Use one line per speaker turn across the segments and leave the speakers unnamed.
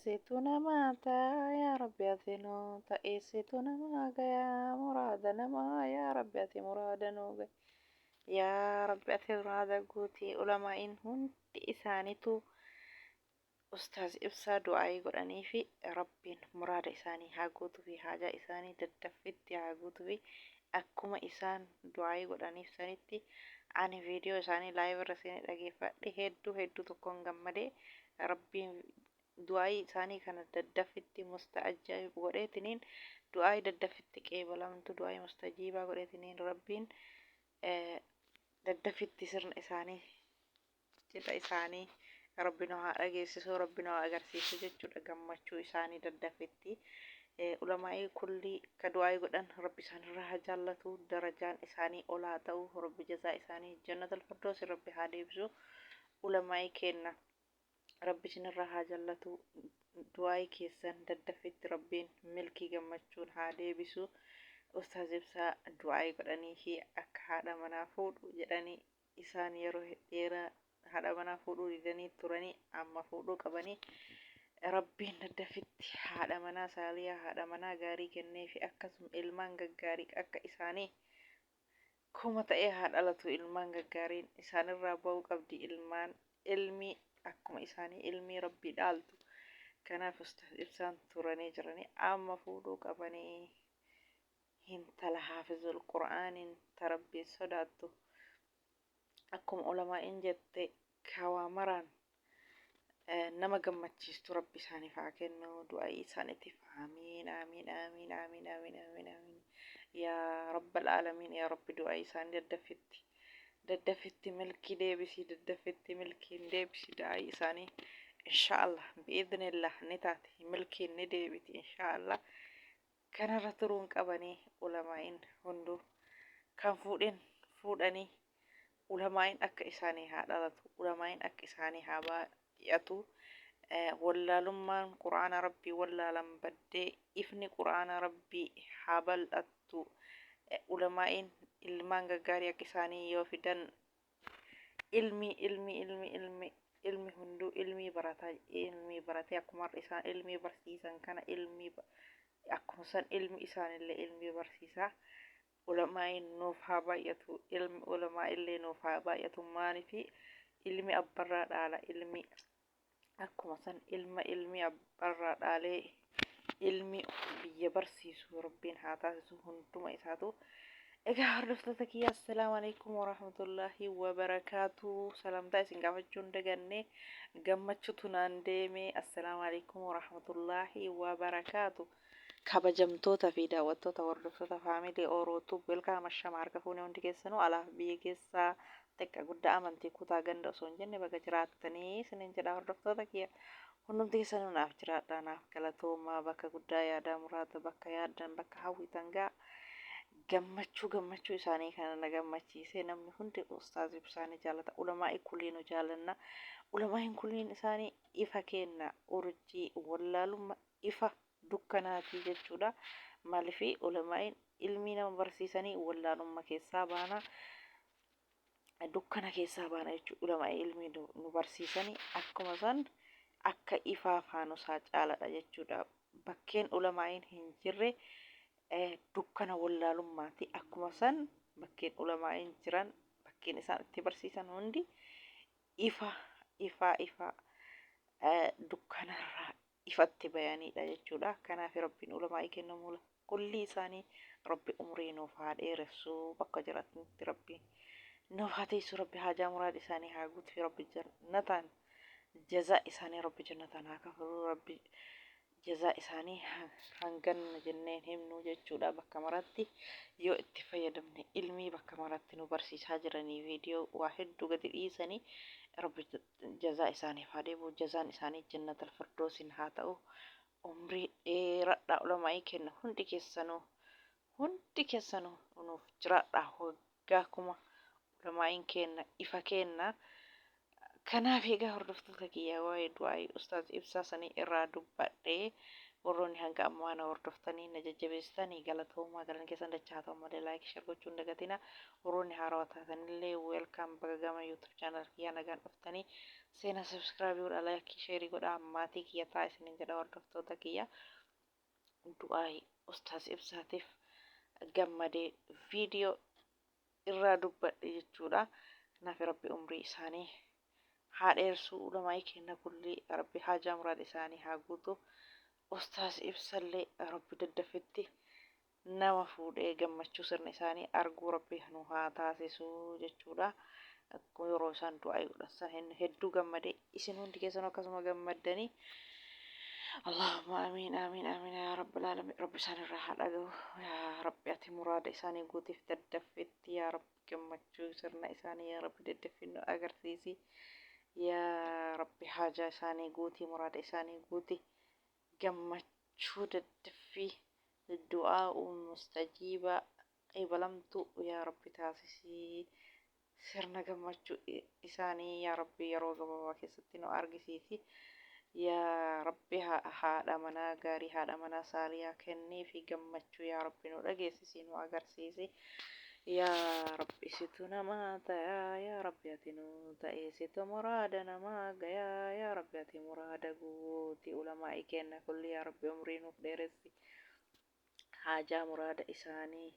ta'eessitu namaata yaa rabbi ati nuu ta'eessitu namaa gayaa muraada namaa yaa rabbi ati muraada nuu gaye yaa rabbi ati muraada guutii ulamaa'iin hundi isaaniitu ustaaz ibsaa du'aayii godhanii fi rabbiin muraada isaanii haa guutuu fi haajaa isaanii daddaffitti haa guutuu fi akkuma isaan du'aayii godhaniif sanitti ani viidiyoo isaanii laayivii irra seenee dhageeffadhe hedduu tokkoon gammadee rabbiin du'aayii isaanii kana daddaffitti musta'ajjab godheetiniin du'aayii daddaffitti qeebalamtu du'aayii mustajiibaa godheetiniin rabbiin daddaffitti sirna isaanii cidha isaanii rabbi nu haa dhageessisu rabbi nu haa agarsiisu jechuudha gammachuu isaanii daddaffitti ulamaa'ii kullii ka du'aayii godhan rabbi isaanirraa haa jaallatu darajaan isaanii ol haa ta'u rabbi jazaa isaanii jannatal firdoos rabbi haa deebisu ulamaa'ii kenna rabbi isinirraa haa jaallatu du'aayii keessan daddaffitti rabbiin milkii gammachuun haa deebisu ustaaz ibsaa du'aayii godhanii fi akka haadha manaa fuudhu jedhanii isaan yeroo dheeraa haadha manaa fuudhuu didanii turanii amma fuudhuu qabanii rabbiin daddaffitti haadha manaa saaliyaa haadha manaa gaarii kennee fi akkasuma ilmaan gaggaarii akka isaanii kuma ta'ee haa dhalatu ilmaan gaggaariin isaanirraa ba'uu qabdi ilmaan ilmi akkuma isaanii ilmi rabbii dhaaltu kanaaf ustaaz ibsaan turanii jiranii amma fuudhuu qabanii hintala haafizul qur'aaniin tarabbiin sodaattu akkuma ulamaa'iin jette kawaa maraan nama gammachiistu rabbi isaaniif haa kennu du'aayii isaaniitiif amiin amiin amiin amiin amiin amiin amiin yaa rabbal aalamiin yaa rabbi du'aayii isaanii daddaffitti milkii deebisii daddaffitti milkiin deebisi du'aayii isaanii inshaallah bi'idhnillah ni taati milkiin ni deebiti inshaallah kanarra turuun qabanii ulamaa'iin hunduu kan fuudhanii ulamaa'iin akka isaanii haa dhalatu ulamaa'iin akka isaanii haa baay'atu wallaalummaan qur'aana rabbii wallaalan baddee ifni qur'aana rabbii haa bal'attu ulamaa'iin ilmaan gaggaarii akka isaanii yoo fidan ilmi hunduu ilmii baratee akkuma isaan ilmii barsiisan kana akkuma san ilmi isaanillee ilmii barsiisaa ulamaa'iin nuuf haa baay'atu ilmi ulamaa illee nuuf haa baay'atu maaliifi ilmi abbarraa dhaala ilmi akkuma san ilmi abbarraa dhaalee ilmi biyya barsiisu rabbiin haa taasisu hunduma isaatu egaa hordoftoota kiyya assalaamu alaykum warahmatullaahi wabarakaatu salamtaa isin gaafachuun daganne gammachuutu naan deeme assalaamu alaykum warahmatullaahi wabarakaatu kabajamtoota fi daawwattoota hordoftoota faamilii Orootuu welkaam ashama harka fuunee hundi keessanuu alaaf biyya keessaa xiqqa guddaa amantii kutaa ganda osoo hin jenne baga jiraattanii isiniin jedha hordoftoota kiyya hundumti keessanuu naaf jiraadhaa naaf galatoomaa bakka guddaa yaadaa muraata bakka yaaddan bakka hawwitan gaa gammachuu isaanii kana na gammachiisee namni hundi ustaaz ibsaanii jaallata ulamaa'ii kulliinu jaallanna ulamaa'iin kulliin isaanii ifa kenna urjii wallaalumma ifa dukkanaatii jechuudha maaliifi ulamaa'iin ilmii nama barsiisanii wallaalumma keessaa baana dukkana keessaa baana jechuudha ulamaa'ii ilmii nu barsiisanii akkuma san akka ifaa faanusaa caaladha jechuudha bakkeen ulamaa'iin hin jirre dukkana wallaalummaati akkuma san bakkeen ulamaa'iin jiran bakkeen isaan itti barsiisan hundi ifa dukkanarraa ifatti bayanidha jechuudha kanaaf rabbiin ulamaa'ii kennamu kulli isaanii rabbi umrii nuuf haa dheeressu bakka jiraatanitti rabbi nuuf haa teessu rabbi haajaa muraada isaanii haa guutu rabbi jannataan jazaa isaanii rabbi jannataan haa kafalu rabbi jazaa isaanii hanganna jenneen himnu jechuudha bakka maratti yoo itti fayyadamne ilmii bakka maratti nu barsiisaa jiranii viidiyoo waa hedduu gadi dhiisanii rabbi jazaa isaaniif haa deebisu jazaan isaanii jannatal firdoosin haa ta'u umrii dheeradhaa ulamaa'ii kenna hundi keessanuu nuuf jiraadhaa waggaa kuma ulamaa'iin kenna ifa kenna kanaaf egaa hordoftoota kiyya waa'ee du'aayii ustaaz ibsaa sanii irraa dubbadhee warroonni hanga ammaa na hordoftanii na jajjabeessitanii galatoomaa galan keessan dachaa ta'u malee laayik share gochuu hin dagatina warroonni haarawaa taatanillee welkaam baga gama yuutuub chaanal kiyyaa nagaan dhuftanii Seenaa subscribe godhaa, like share godhaa, maatii kiyya ta'a isiniin jedha hordoftoota kiyya. Du'aayi ustaas ibsaatiif gammadee viidiyoo irraa dubbadhe jechuudha. Kanaaf rabbi umrii isaanii haa dheersuu, ulamaa kenna kulli rabbi haajaa muraada isaanii haa guutu. Ustaas ibsallee rabbi daddafetti nama fuudhee gammachuu sirna isaanii arguu rabbi nu haa taasisu jechuudha. Akkuma yeroo isaan du'aayi godhan hedduu gammadee isin hundi keessan akkasuma gammaddanii. Allahumma amiin amiin amiin yaa rabbil aalamiin. Rabbi isaan irraa haa dhagahu yaa rabbi, ati muraada isaanii guutiif daddafetti yaa rabbi, gammachuu sirna isaanii yaa rabbi daddaffi nu agarsiisi yaa rabbi, haajaa isaanii guutii, muraada isaanii guutii, gammachuu daddaffii, du'aa mustajiibaa eebalamtu yaa rabbi taasisii. Sirna gammachuu isaanii yaa rabbi yeroo gabaabaa keessatti nu argisiisi yaa rabbi. Haadha manaa gaarii, haadha manaa saaliyaa kennii fi gammachuu yaa rabbi nu dhageessisi, nu agarsiisi yaa rabbi. Situ namaa ta'a yaa rabbi, ati nu ta'e situ muraada namaa gayaa yaa rabbi, ati muraada guuti. Ulamaa kenna kulli yaa rabbi umrii nuuf dheeressi, haajaa muraada isaanii,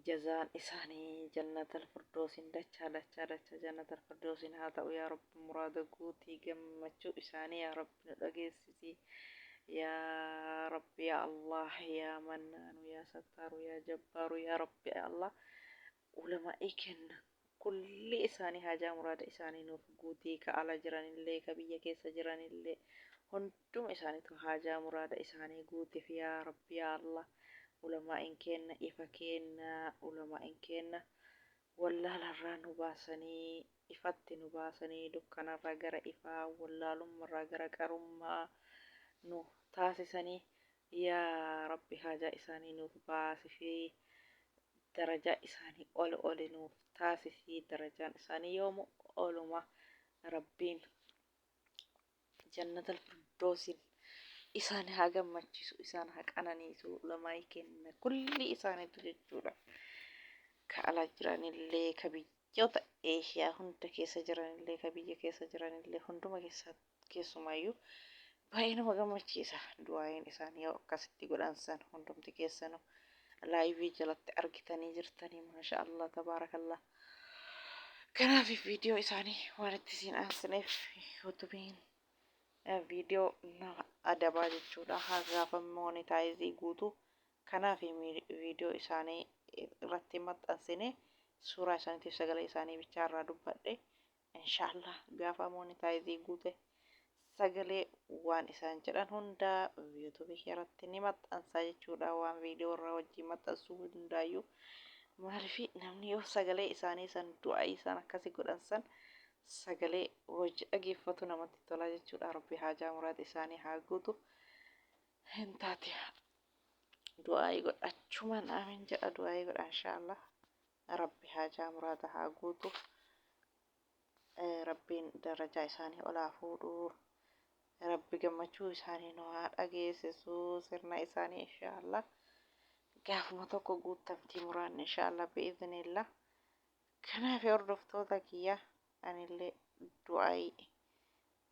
jazaan isaanii jannatal firdoosin dachaa dachaa dachaa jannatal firdoosin haa ta'u yaa rabbi. Muraada guutii, gammachuu isaanii yaa rabbi nu dhageessisi yaa rabbi. Yaa Allah yaa mannaanu yaa sattaaru yaa jabbaaru yaa rabbi. Yaa Allah ulamaa kenna kulli isaanii haajaa muraada isaanii nuuf guutii. Ka ala jiranillee ka biyya keessa jiranillee hunduma isaaniitu haajaa muraada isaanii guutiif yaa rabbi. Yaa Allah ulamaa kenna ifa kenna, ulamaa kenna wallaalarraa nu baasanii ifatti nu baasanii, dukkanarraa gara ifaa, wallaalummarraa gara qarummaa nu taasisanii yaa rabbi. Haajaa isaanii nuuf baasifii, darajaa isaanii oli nuuf taasisii. Darajaan isaanii yoomu oluma rabbiin jannatal firdoosin isaan haa gammachiisu, isaan haa qananiisu. Ulamaa kenna kulli isaaniitu jechuudha. Ka ala jiranillee, ka biyyoota Eeshiyaa hunda keessa jiranillee, ka biyya keessa jiranillee hunduma keessumayyuu baay'ee nama gammachiisa. Du'aayin isaanii yoo akkasitti godhan san hundumti keessanuu laayivii jalatti argitanii jirtanii, maasha Allah tabaarakallah. Kanaaf viidiyoo isaanii waan itti siin aansineef yuutuubiin viidiyoo nama adabaa jechuudha. Haa gaafa moonitaayizii guutu. Kanaaf viidiyoo isaanii irratti maxxansine suuraa isaaniitiif sagalee isaanii bichaa irraa dubbadhe. Inshaallah gaafa moonitaayizii guute sagalee waan isaan jedhan hundaa yuutuubii irratti ni maxxansa jechuudha. Waan viidiyoo irraa wajjin maxxansuu hundaayyuu maaliifi namni yoo sagalee isaanii san du'aayi isaan akkasii godhan san sagalee hojii dhageeffatu namatti tola jechuudha. Rabbi haajaa muraada isaanii haa guutu. Hin taate du'aayi godhachumaan amiin jedha. Du'aayi godha inshaallah. Rabbi haajaa muraada haa guutu. Rabbiin darajaa isaanii olaa fuudhu. Rabbi gammachuu isaanii nu haa dhageessisu. Sirna isaanii inshaallah gaafuma tokko guutamtii muraanni inshaallah bi'iidhnillah. Kanaaf hordoftoota kiyya anillee du'aayi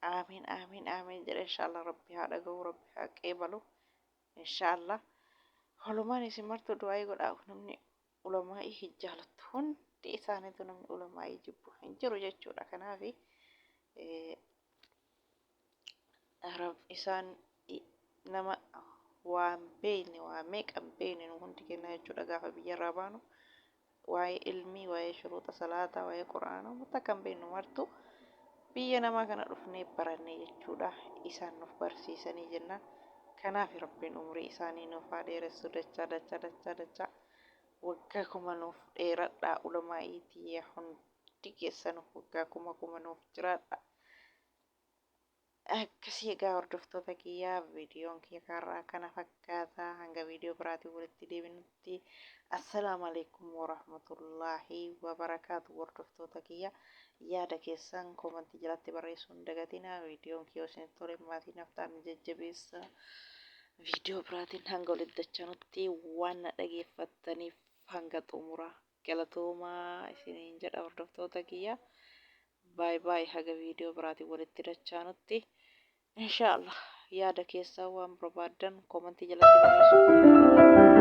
amiin amiin amiin jedhe inshaallah. Rabbi haa dhagahu, rabbi haa qeebalu inshaallah. Walumaan isin martu du'aayi godhaa. Namni ulamaa hin jaalattu hundi isaaniitu namni ulamaa jibbu hin jiru jechuudha. Kanaaf isaan nama waan beekne, waan meeqan beekne nu hundi kenna jechuudha. Gaafa biyyarraa baanu waa'ee ilmii, waa'ee shuruuxa salaataa, waa'ee quraanaa mutta kan beeknu martu biyya namaa kana dhufnee barannee jechuudha. Isaan nuuf barsiisanii jennaan. Kanaaf rabbiin umrii isaanii nuuf haa dheeressu dachaa dachaa dachaa dachaa. Waggaa kuma nuuf dheeradhaa. Ulamaa'iitii hundi keessanuu waggaa kuma nuuf jiraadha. Akkasii egaa hordoftoota kiyyaa viidiyoon kiyya kanarraa kana fakkaata. Hanga viidiyoo biraatiin walitti deebinutti assalaamu alaikum warahmatullaahi wabarakaatu. Hordoftoota kiyya yaada keessan koomentii jalatti barreessuu hin dagatinaa. Viidiyoon kiyya isinitti tole maatii naftaan jajjabeessa. Viidiyoo biraatiin hanga walitti dachanutti waan na dhageeffattaniif hanga xumuraa galatoomaa isiniin jedha hordoftoota kiyya. باي باي haga viidiyoo biraatiin walitti dachaanutti inshallah yaada keessaa waan barbaadan komentii jalatti barreessuun ni gaafadha.